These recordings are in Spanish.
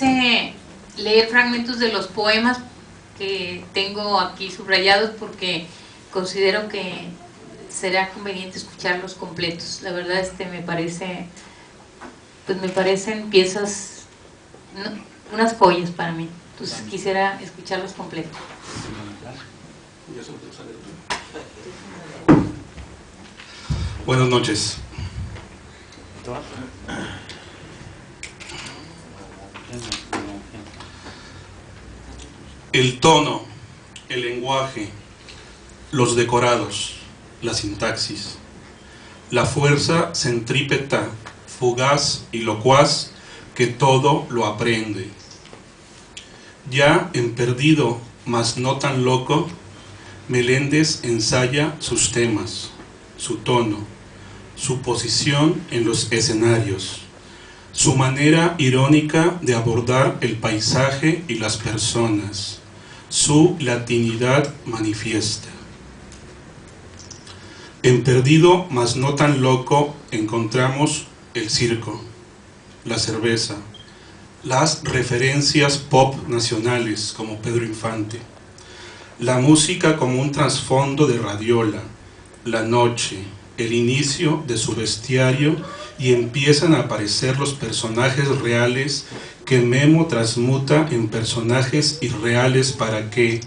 quise leer fragmentos de los poemas que tengo aquí subrayados porque considero que será conveniente escucharlos completos. La verdad me parece, pues me parecen piezas, unas joyas para mí. Entonces quisiera escucharlos completos. Buenas noches. El tono, el lenguaje, los decorados, la sintaxis, la fuerza centrípeta, fugaz y locuaz que todo lo aprende. Ya en Perdido, mas no tan loco, Meléndez ensaya sus temas, su tono, su posición en los escenarios, su manera irónica de abordar el paisaje y las personas, su latinidad manifiesta. En Perdido, mas no tan loco, encontramos el circo, la cerveza, las referencias pop nacionales como Pedro Infante, la música como un trasfondo de radiola, la noche, el inicio de su bestiario, y empiezan a aparecer los personajes reales que Memo transmuta en personajes irreales para que,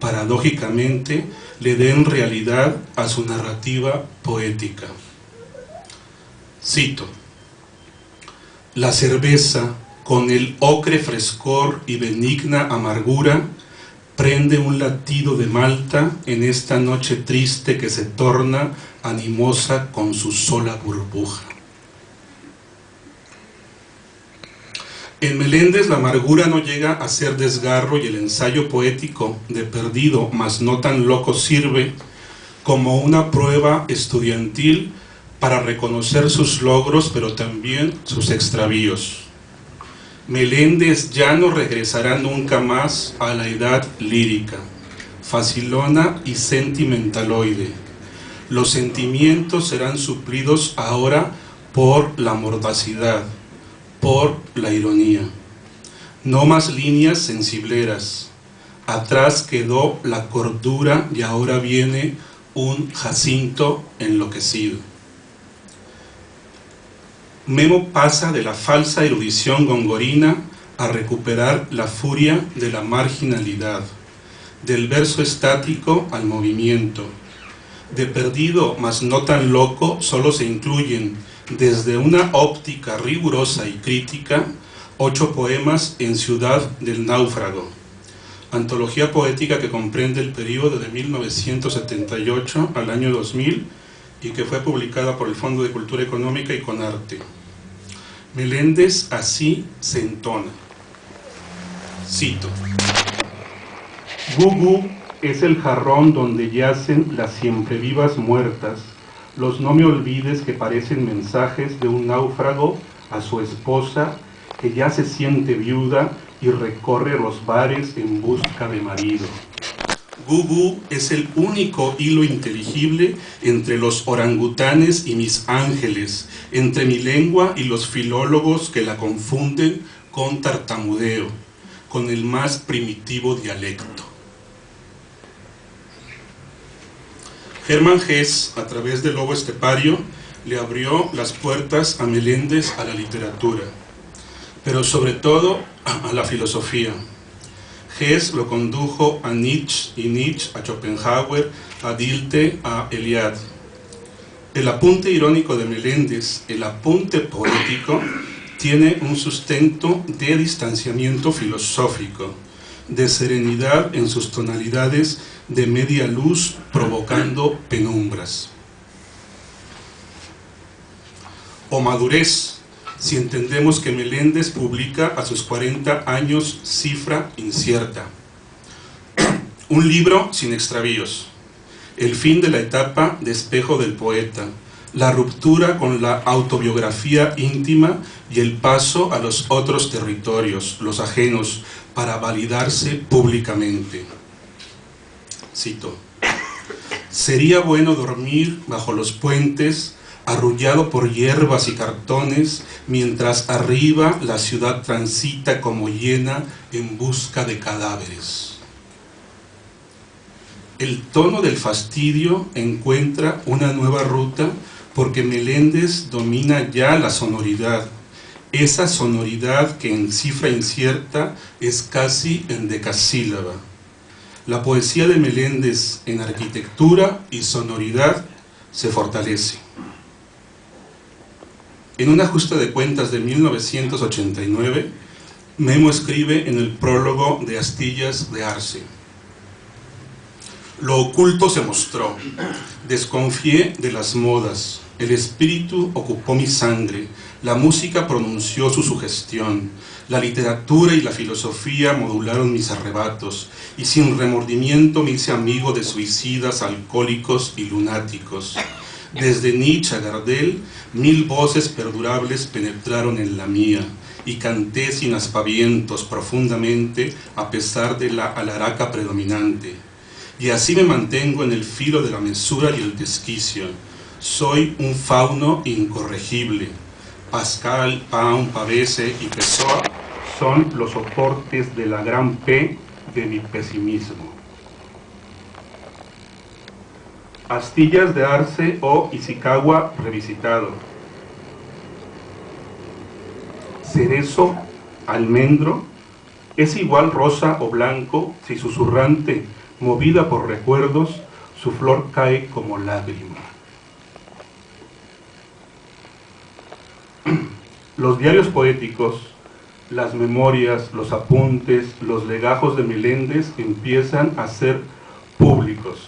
paradójicamente, le den realidad a su narrativa poética. Cito: la cerveza, con el ocre frescor y benigna amargura, prende un latido de Malta en esta noche triste que se torna animosa con su sola burbuja. En Meléndez la amargura no llega a ser desgarro y el ensayo poético de Perdido, mas no tan loco, sirve como una prueba estudiantil para reconocer sus logros pero también sus extravíos. Meléndez ya no regresará nunca más a la edad lírica, facilona y sentimentaloide. Los sentimientos serán suplidos ahora por la mordacidad, por la ironía. No más líneas sensibleras. Atrás quedó la cordura y ahora viene un Jacinto enloquecido. Memo pasa de la falsa erudición gongorina a recuperar la furia de la marginalidad, del verso estático al movimiento. De Perdido, mas no tan loco, solo se incluyen, desde una óptica rigurosa y crítica, 8 poemas en Ciudad del Náufrago, antología poética que comprende el periodo de 1978 al año 2000 y que fue publicada por el Fondo de Cultura Económica y Conarte. Meléndez así se entona. Cito: Gugu es el jarrón donde yacen las siempre vivas muertas, los no me olvides que parecen mensajes de un náufrago a su esposa que ya se siente viuda y recorre los bares en busca de marido. Gugu es el único hilo inteligible entre los orangutanes y mis ángeles, entre mi lengua y los filólogos que la confunden con tartamudeo, con el más primitivo dialecto. Germán Gess, a través del Lobo Estepario, le abrió las puertas a Meléndez a la literatura, pero sobre todo a la filosofía. Gess lo condujo a Nietzsche y Nietzsche a Schopenhauer, a Dilthey, a Eliade. El apunte irónico de Meléndez, el apunte poético, tiene un sustento de distanciamiento filosófico, de serenidad en sus tonalidades de media luz provocando penumbras. O madurez, si entendemos que Meléndez publica a sus 40 años cifra incierta. Un libro sin extravíos, el fin de la etapa de espejo del poeta, la ruptura con la autobiografía íntima y el paso a los otros territorios, los ajenos, para validarse públicamente. Cito: sería bueno dormir bajo los puentes arrullado por hierbas y cartones, mientras arriba la ciudad transita como hiena en busca de cadáveres. El tono del fastidio encuentra una nueva ruta porque Meléndez domina ya la sonoridad, esa sonoridad que en cifra incierta es casi endecasílaba. La poesía de Meléndez en arquitectura y sonoridad se fortalece. En un ajuste de cuentas de 1989, Memo escribe en el prólogo de Astillas de Arce: lo oculto se mostró, desconfié de las modas, el espíritu ocupó mi sangre, la música pronunció su sugestión, la literatura y la filosofía modularon mis arrebatos, y sin remordimiento me hice amigo de suicidas, alcohólicos y lunáticos. Desde Nietzsche a Gardel, 1000 voces perdurables penetraron en la mía, y canté sin aspavientos profundamente a pesar de la alaraca predominante. Y así me mantengo en el filo de la mesura y el desquicio. Soy un fauno incorregible. Pascal, Pound, Pavese y Pessoa son los soportes de la gran P de mi pesimismo. Astillas de Arce o Ishikawa revisitado. Cerezo, almendro, es igual rosa o blanco si susurrante, movida por recuerdos, su flor cae como lágrima. Los diarios poéticos, las memorias, los apuntes, los legajos de Meléndez empiezan a ser públicos.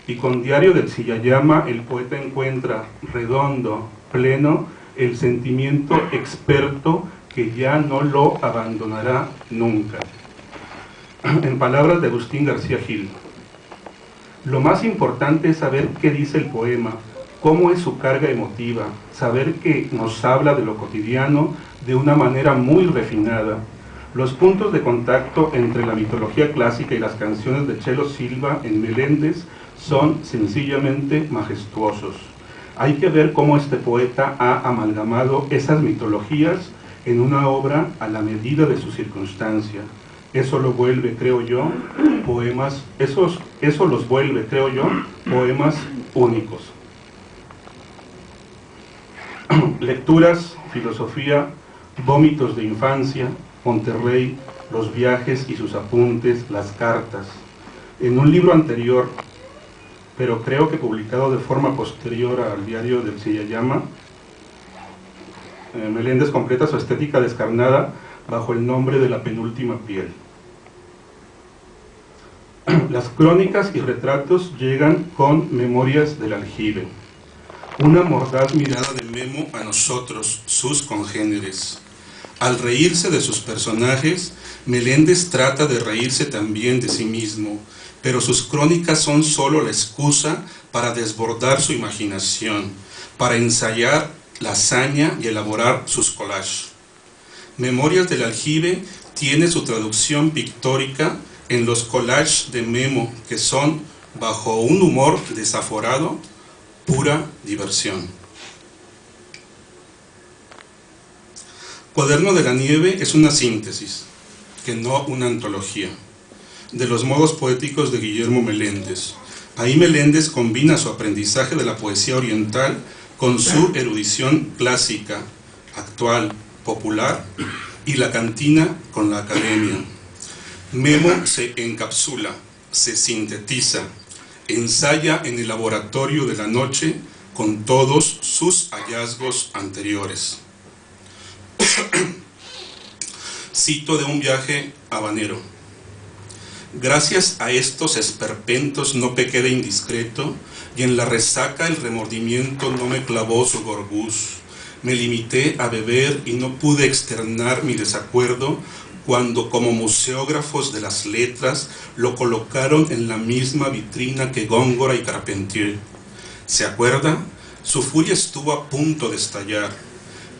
Y con Diario del Sillayama el poeta encuentra redondo, pleno, el sentimiento experto que ya no lo abandonará nunca. En palabras de Agustín García Gil: lo más importante es saber qué dice el poema, cómo es su carga emotiva, saber que nos habla de lo cotidiano de una manera muy refinada. Los puntos de contacto entre la mitología clásica y las canciones de Chelo Silva en Meléndez son sencillamente majestuosos. Hay que ver cómo este poeta ha amalgamado esas mitologías en una obra a la medida de su circunstancia. Eso lo vuelve, creo yo, poemas, eso los vuelve, creo yo, poemas únicos. Lecturas, filosofía, vómitos de infancia, Monterrey, los viajes y sus apuntes, las cartas. En un libro anterior, pero creo que publicado de forma posterior al Diario del Sillayama, Meléndez completa su estética descarnada bajo el nombre de La penúltima piel. Las crónicas y retratos llegan con Memorias del aljibe, una mordaz mirada de Memo a nosotros, sus congéneres. Al reírse de sus personajes, Meléndez trata de reírse también de sí mismo, pero sus crónicas son solo la excusa para desbordar su imaginación, para ensayar la hazaña y elaborar sus collages. Memorias del aljibe tiene su traducción pictórica en los collages de Memo, que son, bajo un humor desaforado, pura diversión. Cuaderno de la nieve es una síntesis, que no una antología, de los modos poéticos de Guillermo Meléndez. Ahí Meléndez combina su aprendizaje de la poesía oriental con su erudición clásica, actual, popular, y la cantina con la academia. Memo se encapsula, se sintetiza, ensaya en el laboratorio de la noche con todos sus hallazgos anteriores. Cito de un viaje habanero: gracias a estos esperpentos no pequé de indiscreto, y en la resaca el remordimiento no me clavó su gorgús. Me limité a beber y no pude externar mi desacuerdo cuando, como museógrafos de las letras, lo colocaron en la misma vitrina que Góngora y Carpentier. ¿Se acuerda? Su furia estuvo a punto de estallar.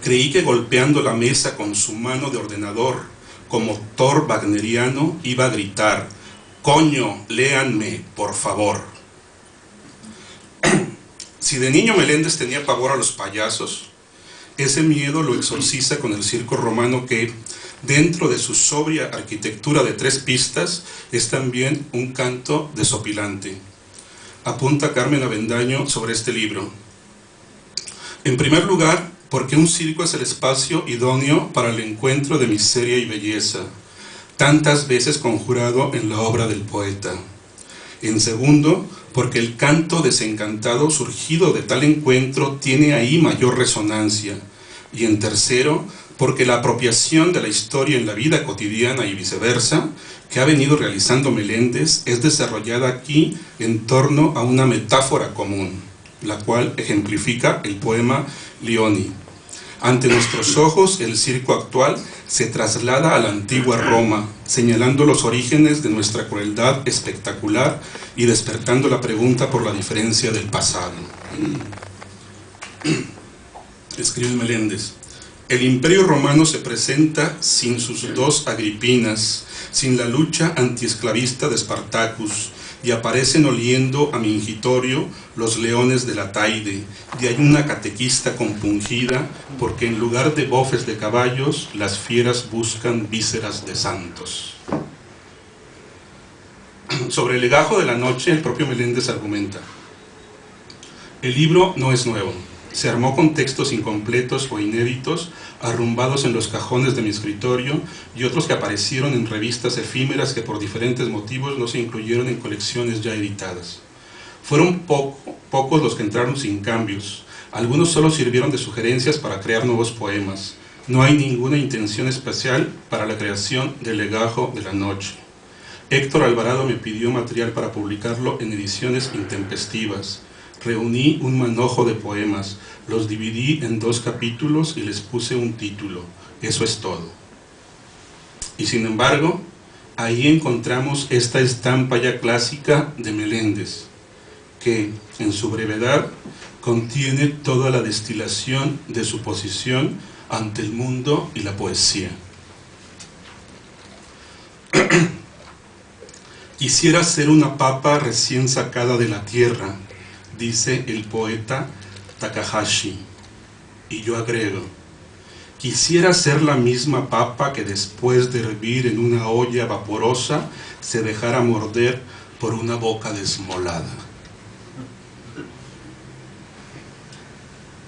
Creí que golpeando la mesa con su mano de ordenador, como Thor wagneriano, iba a gritar: «Coño, léanme, por favor». Si de niño Meléndez tenía pavor a los payasos, ese miedo lo exorciza con el circo romano que, dentro de su sobria arquitectura de 3 pistas, es también un canto desopilante. Apunta Carmen Avendaño sobre este libro. En primer lugar, porque un circo es el espacio idóneo para el encuentro de miseria y belleza, tantas veces conjurado en la obra del poeta. En segundo, porque el canto desencantado surgido de tal encuentro tiene ahí mayor resonancia. Y en tercero, porque la apropiación de la historia en la vida cotidiana y viceversa, que ha venido realizando Meléndez, es desarrollada aquí en torno a una metáfora común, la cual ejemplifica el poema Lioni. Ante nuestros ojos, el circo actual se traslada a la antigua Roma, señalando los orígenes de nuestra crueldad espectacular y despertando la pregunta por la diferencia del pasado. Escribe Meléndez: el Imperio Romano se presenta sin sus 2 Agripinas, sin la lucha antiesclavista de Spartacus, y aparecen oliendo a mingitorio los leones de la Taide, y hay una catequista compungida, porque en lugar de bofes de caballos, las fieras buscan vísceras de santos. Sobre el legajo de la noche, el propio Meléndez argumenta: el libro no es nuevo. Se armó con textos incompletos o inéditos, arrumbados en los cajones de mi escritorio, y otros que aparecieron en revistas efímeras que por diferentes motivos no se incluyeron en colecciones ya editadas. Fueron pocos los que entraron sin cambios. Algunos solo sirvieron de sugerencias para crear nuevos poemas. No hay ninguna intención especial para la creación del legajo de la noche. Héctor Alvarado me pidió material para publicarlo en ediciones intempestivas. Reuní un manojo de poemas, los dividí en 2 capítulos y les puse un título. Eso es todo. Y sin embargo, ahí encontramos esta estampa ya clásica de Meléndez, que, en su brevedad, contiene toda la destilación de su posición ante el mundo y la poesía. Quisiera ser una papa recién sacada de la tierra, dice el poeta Takahashi, y yo agrego: quisiera ser la misma papa que después de hervir en una olla vaporosa se dejara morder por una boca desmolada.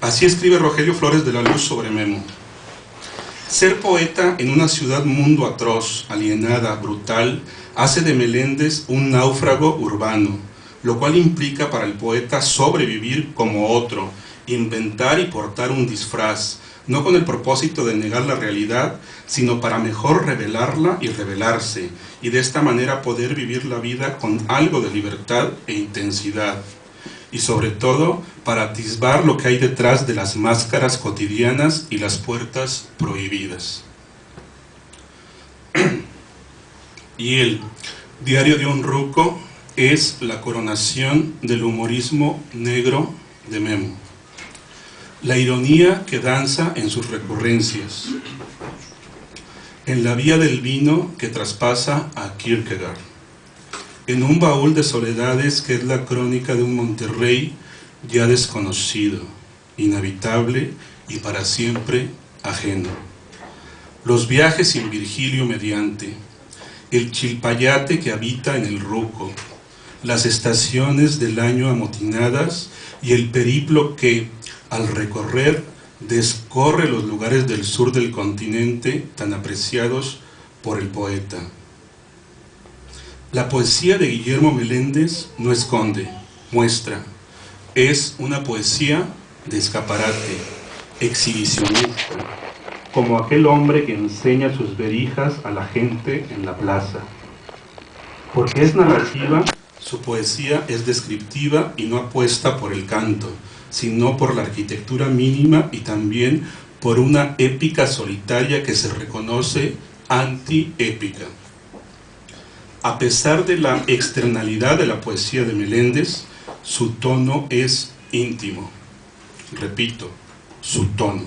Así escribe Rogelio Flores de la Luz sobre Memo. Ser poeta en una ciudad mundo atroz, alienada, brutal, hace de Meléndez un náufrago urbano, lo cual implica para el poeta sobrevivir como otro, inventar y portar un disfraz, no con el propósito de negar la realidad, sino para mejor revelarla y revelarse, y de esta manera poder vivir la vida con algo de libertad e intensidad, y sobre todo para atisbar lo que hay detrás de las máscaras cotidianas y las puertas prohibidas. Y el Diario de un ruco es la coronación del humorismo negro de Memo. La ironía que danza en sus recurrencias, en la vía del vino que traspasa a Kierkegaard, en un baúl de soledades que es la crónica de un Monterrey ya desconocido, inhabitable y para siempre ajeno. Los viajes sin Virgilio mediante, el chilpayate que habita en el ruco, las estaciones del año amotinadas y el periplo que, al recorrer, descorre los lugares del sur del continente tan apreciados por el poeta. La poesía de Guillermo Meléndez no esconde, muestra. Es una poesía de escaparate, exhibicionista, como aquel hombre que enseña sus verijas a la gente en la plaza. Porque es narrativa, su poesía es descriptiva y no apuesta por el canto, sino por la arquitectura mínima y también por una épica solitaria que se reconoce antiépica. A pesar de la externalidad de la poesía de Meléndez, su tono es íntimo. Repito, su tono.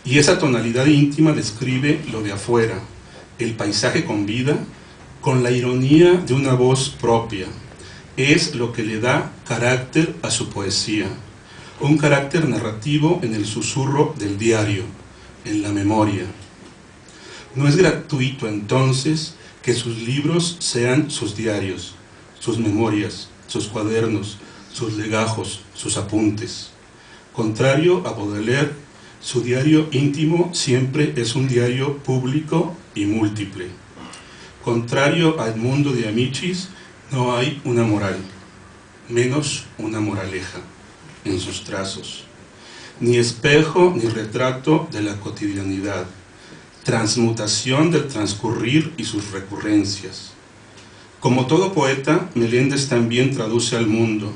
Y esa tonalidad íntima describe lo de afuera, el paisaje con vida, con la ironía de una voz propia, es lo que le da carácter a su poesía, un carácter narrativo en el susurro del diario, en la memoria. No es gratuito entonces que sus libros sean sus diarios, sus memorias, sus cuadernos, sus legajos, sus apuntes. Contrario a Baudelaire, su diario íntimo siempre es un diario público y múltiple. Contrario a Edmundo de Amicis, no hay una moral, menos una moraleja en sus trazos, ni espejo ni retrato de la cotidianidad, transmutación del transcurrir y sus recurrencias. Como todo poeta, Meléndez también traduce al mundo,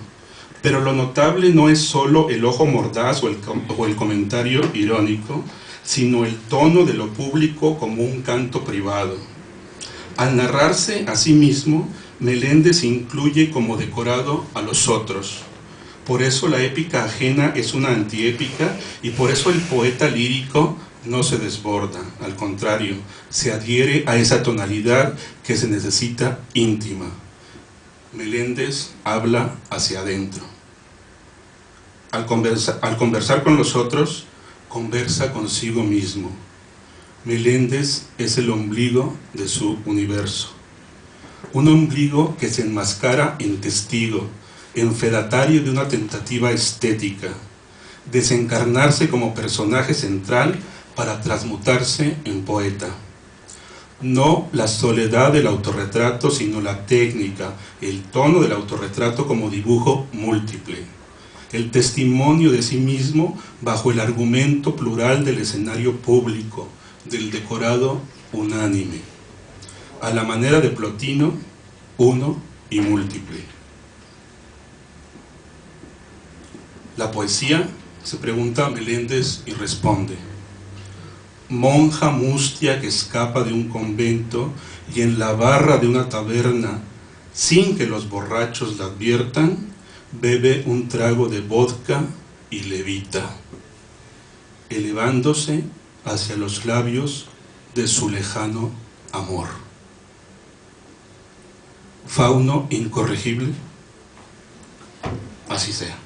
pero lo notable no es solo el ojo mordaz o el comentario irónico, sino el tono de lo público como un canto privado. Al narrarse a sí mismo, Meléndez incluye como decorado a los otros. Por eso la épica ajena es una antiépica y por eso el poeta lírico no se desborda, al contrario, se adhiere a esa tonalidad que se necesita íntima. Meléndez habla hacia adentro. Al conversar con los otros, conversa consigo mismo. Meléndez es el ombligo de su universo. Un ombligo que se enmascara en testigo, en fedatario de una tentativa estética, desencarnarse como personaje central para transmutarse en poeta. No la soledad del autorretrato, sino la técnica, el tono del autorretrato como dibujo múltiple. El testimonio de sí mismo bajo el argumento plural del escenario público, del decorado unánime. A la manera de Plotino, uno y múltiple. La poesía, se pregunta Meléndez y responde: monja mustia que escapa de un convento y en la barra de una taberna, sin que los borrachos la adviertan, bebe un trago de vodka y levita, elevándose hacia los labios de su lejano amor. Fauno incorregible, así sea.